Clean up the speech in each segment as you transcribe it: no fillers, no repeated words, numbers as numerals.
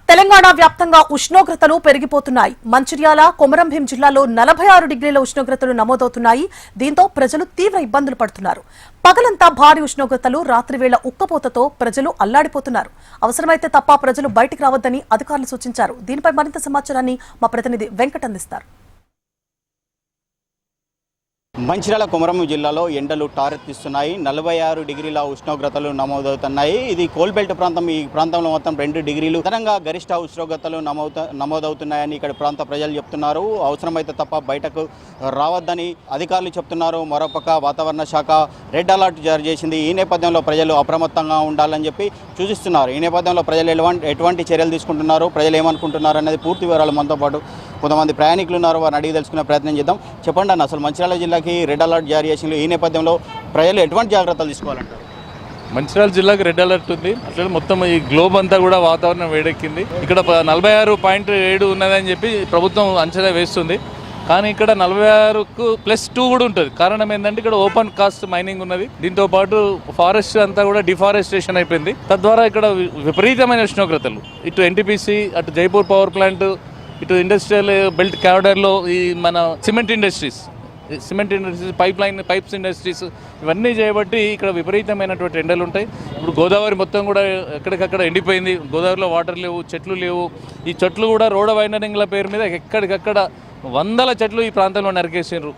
తెలంగాణ వ్యాప్తంగా ఉష్ణోగ్రతలు పెరిగిపోతున్నాయి. మంచిర్యాల, కొమరంభీం జిల్లాలో 46 డిగ్రీల ఉష్ణోగ్రతలు నమోదవుతున్నాయి. దీంతో ప్రజలు తీవ్ర ఇబ్బందులు పడుతున్నారు. పగలంతా భారీ ఉష్ణోగ్రతలు, రాత్రివేళ ఉక్కపోతతో ప్రజలు అల్లాడిపోతున్నారు. అవసరమైతే తప్ప ప్రజలు బయటికి రావద్దని అధికారులు సూచించారు. దీనిపై మరింత సమాచారాన్ని మా ప్రతినిధి వెంకట్ అందిస్తారు. మంచిర్యాల, కొమరంభీం జిల్లాలో ఎండలు టారెత్తిస్తున్నాయి. 46 డిగ్రీల ఉష్ణోగ్రతలు నమోదవుతున్నాయి. ఇది కోల్బెల్ట్ ప్రాంతం. ఈ ప్రాంతంలో మొత్తం 2 డిగ్రీలు అదనంగా గరిష్ట ఉష్ణోగ్రతలు నమోదవుతున్నాయని ఇక్కడ ప్రాంత ప్రజలు చెప్తున్నారు. అవసరమైతే తప్ప బయటకు రావద్దని అధికారులు చెప్తున్నారు. మరోపక్క వాతావరణ శాఖ రెడ్ అలర్ట్ జారీ చేసింది. ఈ నేపథ్యంలో ప్రజలు అప్రమత్తంగా ఉండాలని చెప్పి సూచిస్తున్నారు. ఈ నేపథ్యంలో ప్రజలు ఎటువంటి చర్యలు తీసుకుంటున్నారు, ప్రజలు ఏమనుకుంటున్నారు అనేది పూర్తి వివరాలు మనతో పాటు కొంతమంది ప్రయాణికులు ఉన్నారు. వారిని అడిగి తెలుసుకునే ప్రయత్నం చేద్దాం. చెప్పండి అన్న, అసలు మంచిర్యాల జిల్లాకి రెడ్ అలర్ట్ జారీ చేసింది. ఈ నేపథ్యంలో ప్రజలు ఎటువంటి జాగ్రత్తలు తీసుకోవాలంటారు? మంచిర్యాల జిల్లాకి రెడ్ అలర్ట్ ఉంది. అసలు మొత్తం ఈ గ్లోబ్ అంతా కూడా వాతావరణం వేడెక్కింది. ఇక్కడ 46.7 ఉన్నదని చెప్పి ప్రభుత్వం అంచనా వేస్తుంది. కానీ ఇక్కడ 46కు +2 కూడా ఉంటుంది. కారణం ఏంటంటే ఇక్కడ ఓపెన్ కాస్ట్ మైనింగ్ ఉన్నది. దీంతో పాటు ఫారెస్ట్ అంతా కూడా డిఫారెస్టేషన్ అయిపోయింది. తద్వారా ఇక్కడ విపరీతమైన ఉష్ణోగ్రతలు, ఇటు ఎన్టీపీసీ, అటు జైపూర్ పవర్ ప్లాంట్, ఇటు ఇండస్ట్రియల్ బెల్ట్ క్యాడర్లో ఈ మన సిమెంట్ ఇండస్ట్రీస్, పైప్స్ ఇండస్ట్రీస్ ఇవన్నీ చేయబట్టి ఇక్కడ విపరీతమైనటువంటి ఎండలు ఉంటాయి. ఇప్పుడు గోదావరి మొత్తం కూడా ఎక్కడికక్కడ ఎండిపోయింది. గోదావరిలో వాటర్ లేవు, చెట్లు లేవు. ఈ చెట్లు కూడా రోడ్ వైండరింగ్ల పేరు మీద ఎక్కడికక్కడ 100 చెట్లు ఈ ప్రాంతంలో నరికేసారు.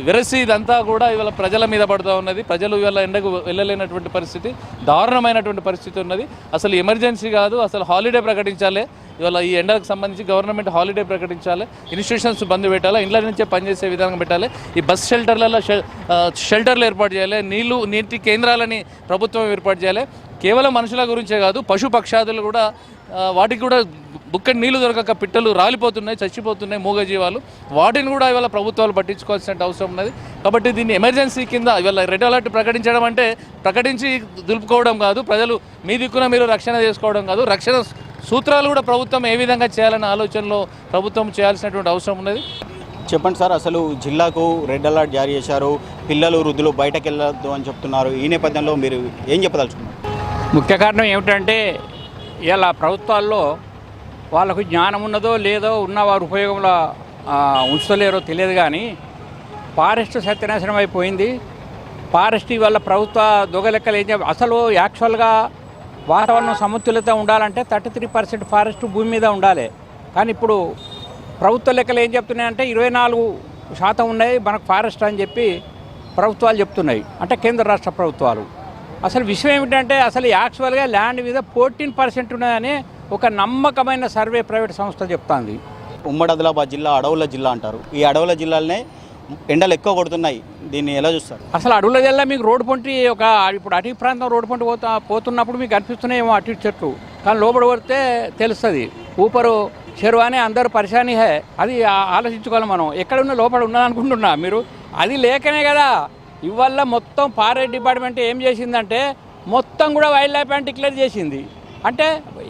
వెరసి ఇదంతా కూడా ఇవాళ ప్రజల మీద పడుతూ ఉన్నది. ప్రజలు ఇవాళ ఎండకు వెళ్ళలేనటువంటి పరిస్థితి, దారుణమైనటువంటి పరిస్థితి ఉన్నది. అసలు ఎమర్జెన్సీ కాదు, అసలు హాలిడే ప్రకటించాలి. ఇవాళ ఈ ఎండకు సంబంధించి గవర్నమెంట్ హాలిడే ప్రకటించాలి. ఇన్స్టిట్యూషన్స్ బంద్ పెట్టాలి, ఇండ్ల నుంచే పనిచేసే విధానం పెట్టాలి. ఈ బస్ షెల్టర్లలో షెల్టర్లు ఏర్పాటు చేయాలి. నీటి కేంద్రాలని ప్రభుత్వం ఏర్పాటు చేయాలి. కేవలం మనుషుల గురించే కాదు, పశు పక్షాదులు కూడా, వాటికి కూడా బుక్కడి నీళ్లు దొరకక పిట్టలు రాలిపోతున్నాయి, చచ్చిపోతున్నాయి మూగజీవాలు. వాటిని కూడా ఇవాళ ప్రభుత్వాలు పట్టించుకోవాల్సిన అవసరం ఉన్నది. కాబట్టి దీన్ని ఎమర్జెన్సీ కింద ఇవాళ రెడ్ అలర్ట్ ప్రకటించడం అంటే ప్రకటించి దులుపుకోవడం కాదు, ప్రజలు మీ దిక్కున మీరు రక్షణ చేసుకోవడం కాదు, రక్షణ సూత్రాలు కూడా ప్రభుత్వం ఏ విధంగా చేయాలనే ఆలోచనలో ప్రభుత్వం చేయాల్సినటువంటి అవసరం ఉన్నది. చెప్పండి సార్, అసలు జిల్లాకు రెడ్ అలర్ట్ జారీ చేశారు. పిల్లలు, వృద్ధులు బయటకు వెళ్ళొద్దు అని చెప్తున్నారు. ఈ నేపథ్యంలో మీరు ఏం చెప్పదలుచుకున్నారు? ముఖ్య కారణం ఏమిటంటే ఇలా ప్రభుత్వాల్లో వాళ్ళకు జ్ఞానం ఉన్నదో లేదో, ఉన్నవారు ఉపయోగంలో ఉంచలేరో తెలియదు. కానీ ఫారెస్ట్ సత్యనాశనం అయిపోయింది. ఫారెస్ట్ వల్ల ప్రభుత్వ దొంగలెక్కలు ఏం అసలు యాక్చువల్గా వాతావరణం సమతుల్యత ఉండాలంటే 33% ఫారెస్ట్ భూమి మీద ఉండాలి. కానీ ఇప్పుడు ప్రభుత్వ లెక్కలు ఏం చెప్తున్నాయంటే 24% ఉన్నాయి మనకు ఫారెస్ట్ అని చెప్పి ప్రభుత్వాలు చెప్తున్నాయి, అంటే కేంద్ర రాష్ట్ర ప్రభుత్వాలు. అసలు విషయం ఏమిటంటే అసలు యాక్చువల్గా ల్యాండ్ మీద 14% ఉన్నాయని ఒక నమ్మకమైన సర్వే ప్రైవేట్ సంస్థ చెప్తుంది. ఉమ్మడి ఆదిలాబాద్ జిల్లా అడవుల జిల్లా అంటారు. ఈ అడవుల జిల్లాలనే ఎండలు ఎక్కువ కొడుతున్నాయి. దీన్ని ఎలా చూస్తారు? అసలు అడవుల జిల్లా మీకు రోడ్డు పొంటి ఇప్పుడు అటవీ ప్రాంతం రోడ్డు పొంటి పోతున్నప్పుడు మీకు అనిపిస్తున్నాయేమో అటు చెట్లు, కానీ లోపల పడితే తెలుస్తుంది. ఊపరు చెరువు అని అందరూ పరిశాని హే, అది ఆలోచించుకోవాలి మనం. ఎక్కడున్న లోపల ఉన్నదనుకుంటున్నా మీరు, అది లేకనే కదా ఇవల్ల మొత్తం ఫారెస్ట్ డిపార్ట్మెంట్ ఏం చేసిందంటే మొత్తం కూడా వైల్డ్ లైఫ్ అని డిక్లేర్ చేసింది. అంటే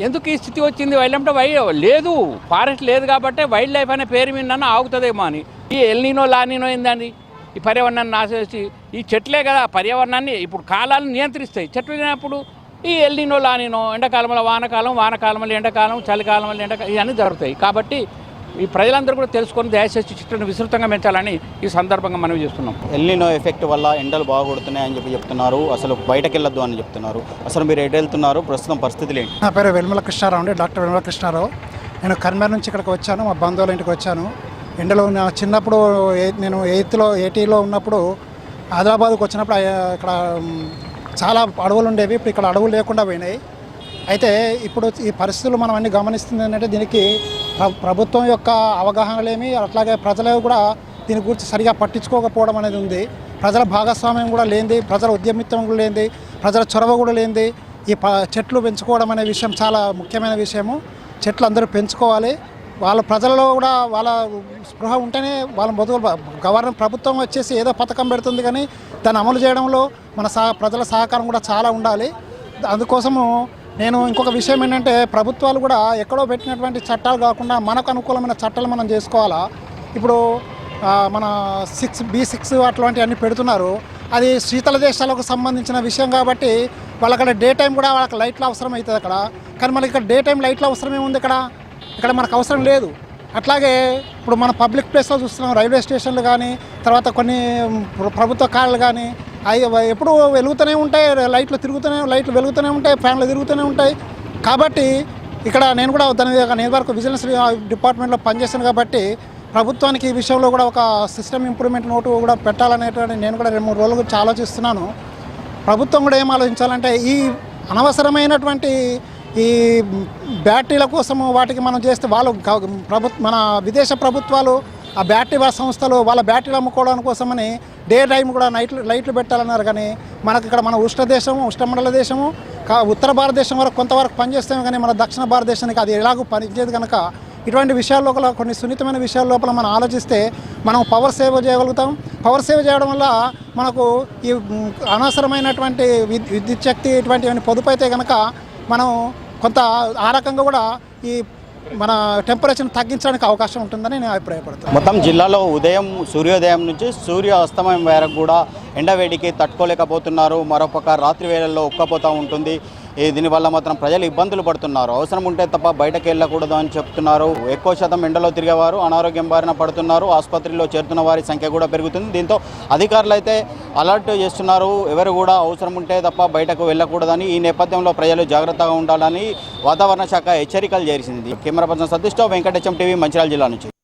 ఎందుకు ఈ స్థితి వచ్చింది? వైల్డ్ లైఫ్ లేదు, ఫారెస్ట్ లేదు కాబట్టి వైల్డ్ లైఫ్ అనే పేరు మీద ఆగుతుందేమో అని. ఈ ఎల్నీనో లానీనో ఏందండి? ఈ పర్యావరణాన్ని నాశేసి ఈ చెట్లే కదా పర్యావరణాన్ని ఇప్పుడు కాలాలను నియంత్రిస్తాయి. చెట్లు లేనప్పుడు ఈ ఎల్నీనో లానీనో, ఎండాకాలంలో వానకాలం, వానకాలంలో ఎండాకాలం, చలికాలంలో ఎండాకాలం, ఇవన్నీ జరుగుతాయి. కాబట్టి ఈ ప్రజలందరూ కూడా తెలుసుకొని దయచేసి చెట్లను విస్తృతంగా పెంచాలని ఈ సందర్భంగా మనం చేస్తున్నాం. ఎల్నినో ఎఫెక్ట్ వల్ల ఎండలు బాగా కొడుతున్నాయని చెప్పి చెప్తున్నారు. అసలు బయటకు వెళ్ళొద్దు అని చెప్తున్నారు. అసలు మీరు ఎటు వెళ్తున్నారు? ప్రస్తుతం పరిస్థితులు ఏంటి? నా పేరు వెల్మల కృష్ణారావు అండి, డాక్టర్ వెల్మల కృష్ణారావు. నేను కర్మేర్ నుంచి ఇక్కడికి వచ్చాను, మా బంధువుల ఇంటికి వచ్చాను. ఎండలో చిన్నప్పుడు నేను 80లో ఉన్నప్పుడు ఆదిలాబాద్కి వచ్చినప్పుడు ఇక్కడ చాలా అడవులు ఉండేవి. ఇప్పుడు ఇక్కడ అడవులు లేకుండా పోయినాయి. అయితే ఇప్పుడు ఈ పరిస్థితులు మనం అన్ని గమనిస్తుంది ఏంటంటే దీనికి ప్రభుత్వం యొక్క అవగాహనలేమి, అట్లాగే ప్రజలు కూడా దీని గురించి సరిగా పట్టించుకోకపోవడం అనేది ఉంది. ప్రజల భాగస్వామ్యం కూడా లేనిది, ప్రజల ఉద్యమిత్వం కూడా లేనిది, ప్రజల చొరవ కూడా లేనిది ఈ చెట్లు పెంచుకోవడం అనే విషయం చాలా ముఖ్యమైన విషయము. చెట్లు అందరూ పెంచుకోవాలి. వాళ్ళ ప్రజలలో కూడా వాళ్ళ స్పృహ ఉంటేనే వాళ్ళ గవర్నమెంట్ ప్రభుత్వం వచ్చేసి ఏదో పథకం పెడుతుంది, కానీ దాన్ని అమలు చేయడంలో మన ప్రజల సహకారం కూడా చాలా ఉండాలి. అందుకోసము నేను ఇంకొక విషయం ఏంటంటే ప్రభుత్వాలు కూడా ఎక్కడో పెట్టినటువంటి చట్టాలు కాకుండా మనకు అనుకూలమైన చట్టాలు మనం చేసుకోవాలా. ఇప్పుడు మన 6B6 అట్లాంటివన్నీ పెడుతున్నారు. అది శీతల దేశాలకు సంబంధించిన విషయం కాబట్టి వాళ్ళక్కడ డే టైం కూడా వాళ్ళకి లైట్లు అవసరం అవుతుంది అక్కడ. కానీ మనకి ఇక్కడ డే టైం లైట్లు అవసరం ఏముంది ఇక్కడ మనకు అవసరం లేదు. అట్లాగే ఇప్పుడు మన పబ్లిక్ ప్లేస్లో చూస్తున్నాం, రైల్వే స్టేషన్లు కానీ, తర్వాత కొన్ని ప్రభుత్వ కార్లు కానీ అవి ఎప్పుడు వెలుగుతూనే ఉంటాయి, లైట్లు వెలుగుతూనే ఉంటాయి, ఫ్యాన్లు తిరుగుతూనే ఉంటాయి. కాబట్టి ఇక్కడ నేను కూడా నేను వరకు విజిలెన్స్ డిపార్ట్మెంట్లో పనిచేశాను కాబట్టి ప్రభుత్వానికి ఈ విషయంలో కూడా ఒక సిస్టమ్ ఇంప్రూవ్మెంట్ నోటు కూడా పెట్టాలనేటువంటి నేను కూడా 2-3 రోజుల గురించి ఆలోచిస్తున్నాను. ప్రభుత్వం కూడా ఏం ఆలోచించాలంటే ఈ అనవసరమైనటువంటి ఈ బ్యాటరీల కోసము వాటికి మనం చేస్తే వాళ్ళు మన విదేశ ప్రభుత్వాలు ఆ బ్యాటరీ సంస్థలు వాళ్ళ బ్యాటరీలు అమ్ముకోవడం కోసమని డే టైం కూడా లైట్లు పెట్టాలన్నారు. కానీ మనకి ఇక్కడ మన ఉష్ణమండల దేశము ఉత్తర భారతదేశం వరకు కొంతవరకు పనిచేస్తాం, కానీ మన దక్షిణ భారతదేశానికి అది ఎలాగూ పనిచేయదు. కనుక ఇటువంటి విషయాల లోపల కొన్ని సున్నితమైన విషయాల లోపల మనం ఆలోచిస్తే మనం పవర్ సేవ్ చేయగలుగుతాం. పవర్ సేవ్ చేయడం వల్ల మనకు ఈ అనవసరమైనటువంటి విద్యుత్ శక్తి ఇటువంటివన్నీ పొదుపు అయితే కనుక మనం కొంత ఆ రకంగా కూడా ఈ మన టెంపరేచర్ని తగ్గించడానికి అవకాశం ఉంటుందని నేను అభిప్రాయపడుతున్నాను. మొత్తం జిల్లాలో సూర్యోదయం నుంచి సూర్య అస్తమయం వరకు కూడా ఎండవేడికి తట్టుకోలేకపోతున్నారు. మరోపక్క రాత్రి వేళల్లో ఉక్కపోతూ ఉంటుంది. దీనివల్ల మాత్రం ప్రజలు ఇబ్బందులు పడుతున్నారు. అవసరం ఉంటే తప్ప బయటకు వెళ్ళకూడదు అని చెప్తున్నారు. ఎక్కువ శాతం ఎండలో తిరిగేవారు అనారోగ్యం బారిన పడుతున్నారు. ఆసుపత్రిలో చేరుతున్న వారి సంఖ్య కూడా పెరుగుతుంది. దీంతో అధికారులు అయితే అలర్ట్ చేస్తున్నారు. ఎవరు కూడా అవసరం ఉంటే తప్ప బయటకు వెళ్ళకూడదని, ఈ నేపథ్యంలో ప్రజలు జాగ్రత్తగా ఉండాలని వాతావరణ శాఖ హెచ్చరికలు చేసింది. కెమెరా పర్సన్ సతీష్తో వెంకటేశం టీవీ మంచిర్యాల జిల్లా నుంచి.